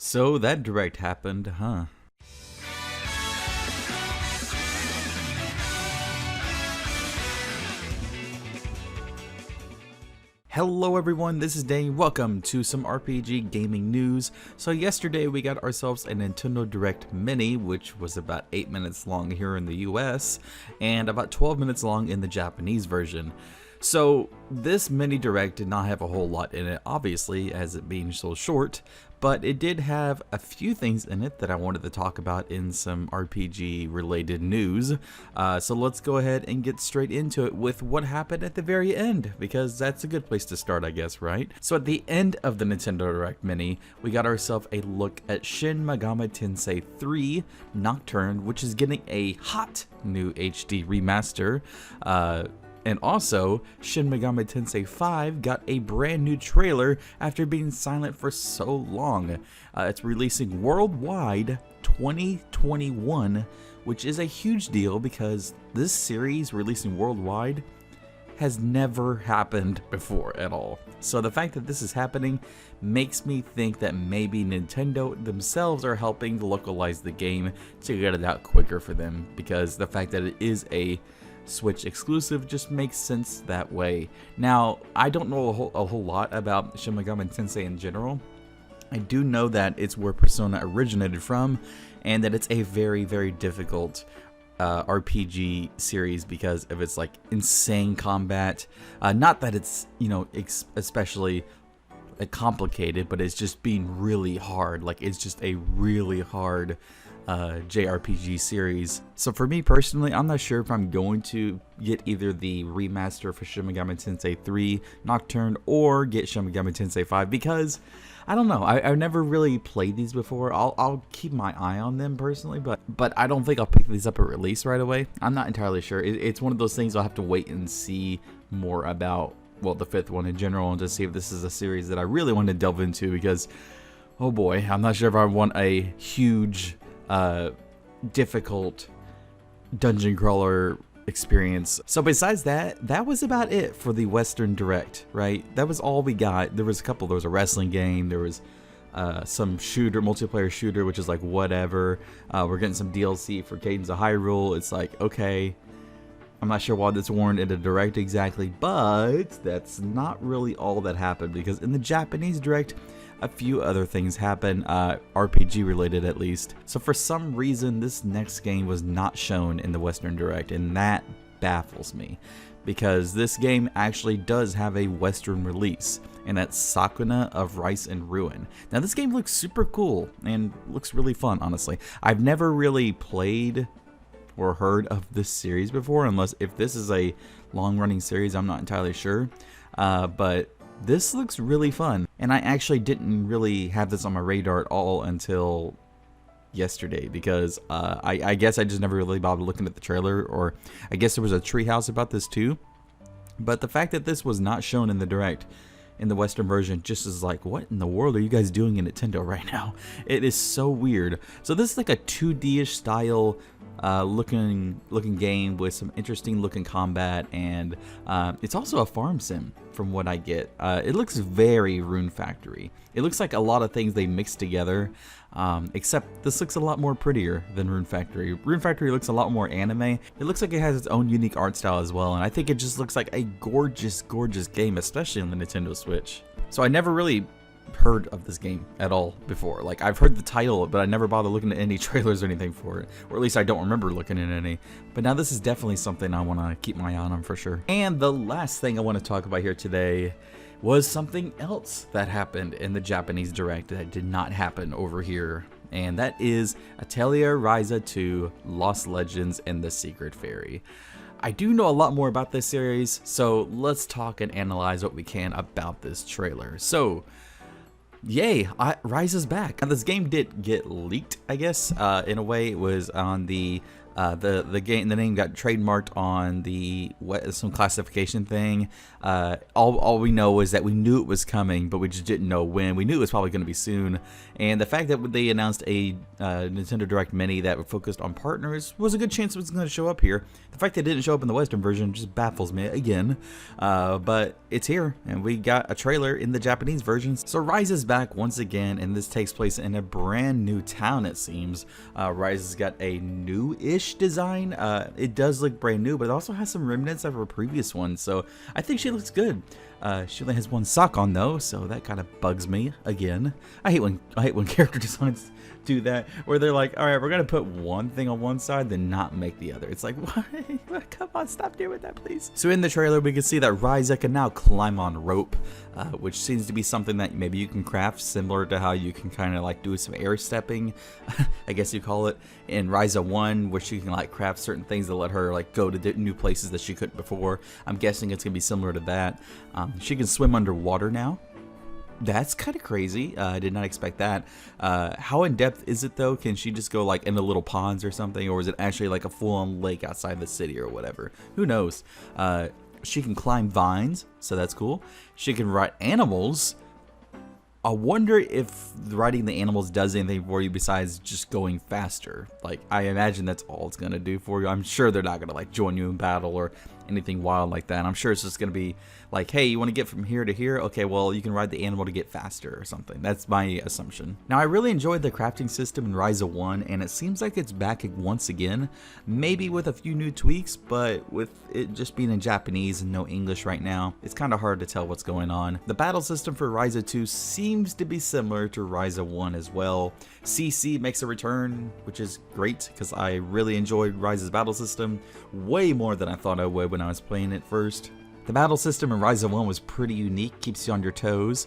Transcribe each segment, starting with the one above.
So that direct happened, huh? Hello everyone, this is Dane. Welcome to some RPG gaming news. So yesterday we got ourselves a Nintendo Direct Mini, which was about 8 minutes long here in the US, and about 12 minutes long in the Japanese version. So this mini direct did not have a whole lot in it, obviously, as it being so short, but it did have a few things in it that I wanted to talk about in some RPG related news. So let's go ahead and get straight into it with what happened at the very end, because that's a good place to start, I guess, right? So at the end of the Nintendo Direct Mini, we got ourselves a look at Shin Megami Tensei 3 Nocturne, which is getting a hot new HD remaster. And also, Shin Megami Tensei 5 got a brand new trailer after being silent for so long. It's releasing worldwide 2021, which is a huge deal because this series releasing worldwide has never happened before at all. So the fact that this is happening makes me think that maybe Nintendo themselves are helping localize the game to get it out quicker for them, because the fact that it is a Switch exclusive just makes sense that way. Now, I don't know a whole lot about Shin Megami Tensei in general. I do know that it's where Persona originated from, and that it's a very, very difficult RPG series because of its like insane combat. Not that it's, you know, especially complicated, but it's just being really hard. Like, it's just a really hard JRPG series. So for me personally, I'm not sure if I'm going to get either the remaster for Shin Megami Tensei 3 Nocturne or get Shin Megami Tensei 5, because I don't know, I've never really played these before. I'll keep my eye on them personally, but I don't think I'll pick these up at release right away. I'm not entirely sure. It's one of those things I'll have to wait and see more about, well, the fifth one in general, and to see if this is a series that I really want to delve into, because oh boy, I'm not sure if I want a huge difficult dungeon crawler experience. So besides that, that was about it for the Western Direct, right? That was all we got. There was a wrestling game, there was some multiplayer shooter, which is like whatever. We're getting some DLC for Cadence of Hyrule. It's like, okay, I'm not sure why this warned in a direct exactly, but that's not really all that happened, because in the Japanese Direct, a few other things happen, RPG related at least. So for some reason, this next game was not shown in the Western Direct, and that baffles me, because this game actually does have a Western release, and that's Sakuna of Rice and Ruin. Now this game looks super cool and looks really fun, honestly. I've never really played or heard of this series before, unless if this is a long-running series, I'm not entirely sure. But this looks really fun, and I actually didn't really have this on my radar at all until yesterday, because I guess I just never really bothered looking at the trailer, or I guess there was a treehouse about this too. But the fact that this was not shown in the Direct, in the Western version, just is like, what in the world are you guys doing in Nintendo right now? It is so weird. So this is like a 2D-ish style looking game with some interesting looking combat, and it's also a farm sim from what I get. It looks very Rune Factory. It looks like a lot of things they mixed together, except this looks a lot more prettier than Rune Factory. Rune Factory looks a lot more anime. It looks like it has its own unique art style as well, and I think it just looks like a gorgeous, gorgeous game, especially on the Nintendo Switch. So I never really heard of this game at all before. Like, I've heard the title, but I never bothered looking at any trailers or anything for it, or at least I don't remember looking at any. But now this is definitely something I want to keep my eye on for sure. And the last thing I want to talk about here today was something else that happened in the Japanese Direct that did not happen over here, and that is Atelier Ryza 2 Lost Legends and the Secret Fairy. I do know a lot more about this series, so let's talk and analyze what we can about this trailer. So yay, Ryza's back. Now this game did get leaked, I guess. In a way, it was on the The name got trademarked on some classification thing. All we know is that we knew it was coming, but we just didn't know when. We knew it was probably going to be soon, and the fact that they announced a Nintendo Direct Mini that focused on partners was a good chance it was going to show up here. The fact that it didn't show up in the Western version just baffles me again, but it's here, and we got a trailer in the Japanese version. So Ryza's back once again, and this takes place in a brand new town, it seems. Ryza's got a new-ish design. It does look brand new, but it also has some remnants of her previous one, so I think she looks good. She only has one sock on though, so that kind of bugs me again. I hate when character designs do that, where they're like, all right, we're gonna put one thing on one side, then not make the other. It's like, what? Come on, stop doing that, please. So in the trailer, we can see that Ryza can now climb on rope, which seems to be something that maybe you can craft, similar to how you can kind of like do some air stepping, I guess you call it, in Ryza 1, where she can like craft certain things that let her like go to new places that she couldn't before. I'm guessing it's gonna be similar to that. She can swim underwater now. That's kind of crazy. I did not expect that. How in depth is it though? Can she just go like into little ponds or something, or is it actually like a full-on lake outside the city or whatever? Who knows? She can climb vines, so that's cool. She can ride animals. I wonder if riding the animals does anything for you besides just going faster. Like, I imagine that's all it's gonna do for you. I'm sure they're not gonna like join you in battle or anything wild like that. I'm sure it's just gonna be like, hey, you want to get from here to here? Okay, well, you can ride the animal to get faster or something. That's my assumption. Now, I really enjoyed the crafting system in Ryza 1, and it seems like it's back once again, maybe with a few new tweaks, but with it just being in Japanese and no English right now, it's kind of hard to tell what's going on. The battle system for Ryza 2 seems to be similar to Ryza 1 as well. CC makes a return, which is great, because I really enjoyed Ryza's battle system way more than I thought I would when I was playing it first. The battle system in Ryza 1 was pretty unique, keeps you on your toes.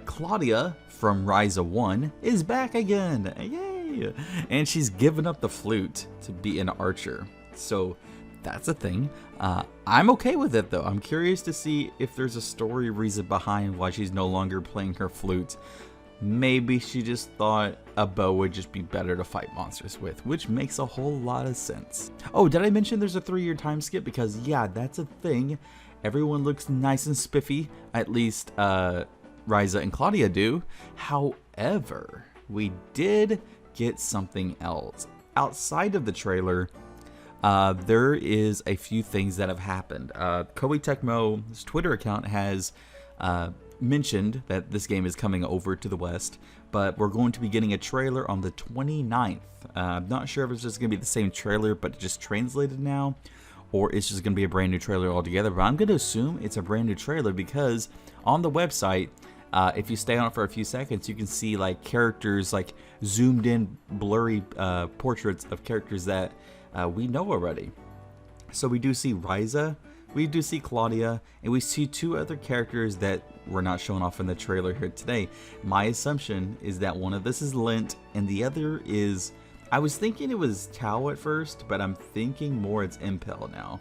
Claudia from Ryza 1 is back again, yay! And she's given up the flute to be an archer, so that's a thing. I'm okay with it though. I'm curious to see if there's a story reason behind why she's no longer playing her flute. Maybe she just thought a bow would just be better to fight monsters with, which makes a whole lot of sense. Oh, did I mention there's a 3-year time skip? Because yeah, that's a thing. Everyone looks nice and spiffy, at least Ryza and Claudia do. However, we did get something else. Outside of the trailer, there is a few things that have happened. Koei Tecmo's Twitter account has mentioned that this game is coming over to the West, but we're going to be getting a trailer on the 29th. I'm not sure if it's just going to be the same trailer, but just translated now, or it's just going to be a brand new trailer altogether, but I'm going to assume it's a brand new trailer because on the website, if you stay on it for a few seconds, you can see like characters, like zoomed in blurry portraits of characters that we know already. So we do see Ryza, we do see Claudia, and we see 2 other characters that were not shown off in the trailer here today. My assumption is that one of this is Lint and the other is, I was thinking it was Tao at first, but I'm thinking more it's Impel now.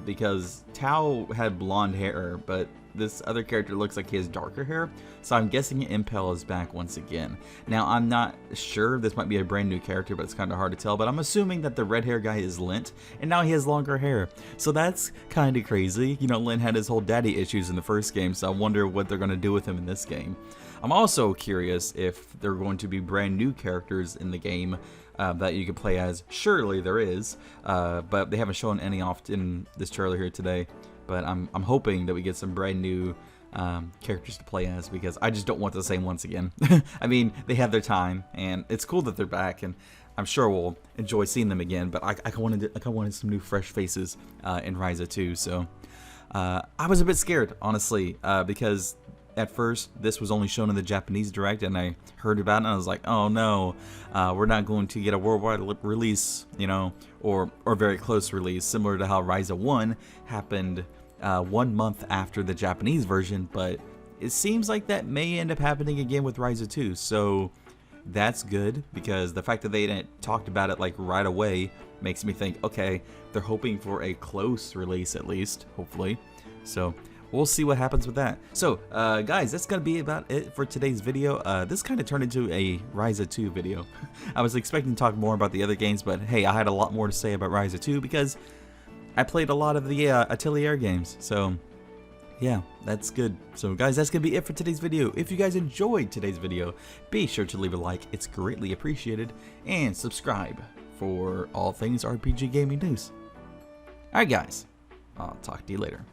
Because Tao had blonde hair, but this other character looks like he has darker hair, so I'm guessing Impel is back once again. Now, I'm not sure, this might be a brand new character, but it's kind of hard to tell, but I'm assuming that the red hair guy is Lint, and now he has longer hair, so that's kind of crazy. You know, Lint had his whole daddy issues in the first game, so I wonder what they're going to do with him in this game. I'm also curious if they're going to be brand new characters in the game that you can play as. Surely there is, but they haven't shown any off in this trailer here today. But I'm hoping that we get some brand new characters to play as, because I just don't want the same once again. I mean, they have their time, and it's cool that they're back, and I'm sure we'll enjoy seeing them again. But I wanted some new fresh faces in Ryza 2. So I was a bit scared, honestly, because at first this was only shown in the Japanese Direct, and I heard about it and I was like, oh no, we're not going to get a worldwide release, you know, or very close release, similar to how Ryza 1 happened 1 month after the Japanese version. But it seems like that may end up happening again with Ryza 2, so that's good, because the fact that they didn't talk about it like right away makes me think, okay, they're hoping for a close release at least, hopefully. So we'll see what happens with that. So, guys, that's gonna be about it for today's video. This kind of turned into a Ryza 2 video. I was expecting to talk more about the other games, but hey, I had a lot more to say about Ryza 2 because I played a lot of the Atelier games. So, yeah, that's good. So, guys, that's gonna be it for today's video. If you guys enjoyed today's video, be sure to leave a like. It's greatly appreciated, and subscribe for all things RPG gaming news. All right, guys. I'll talk to you later.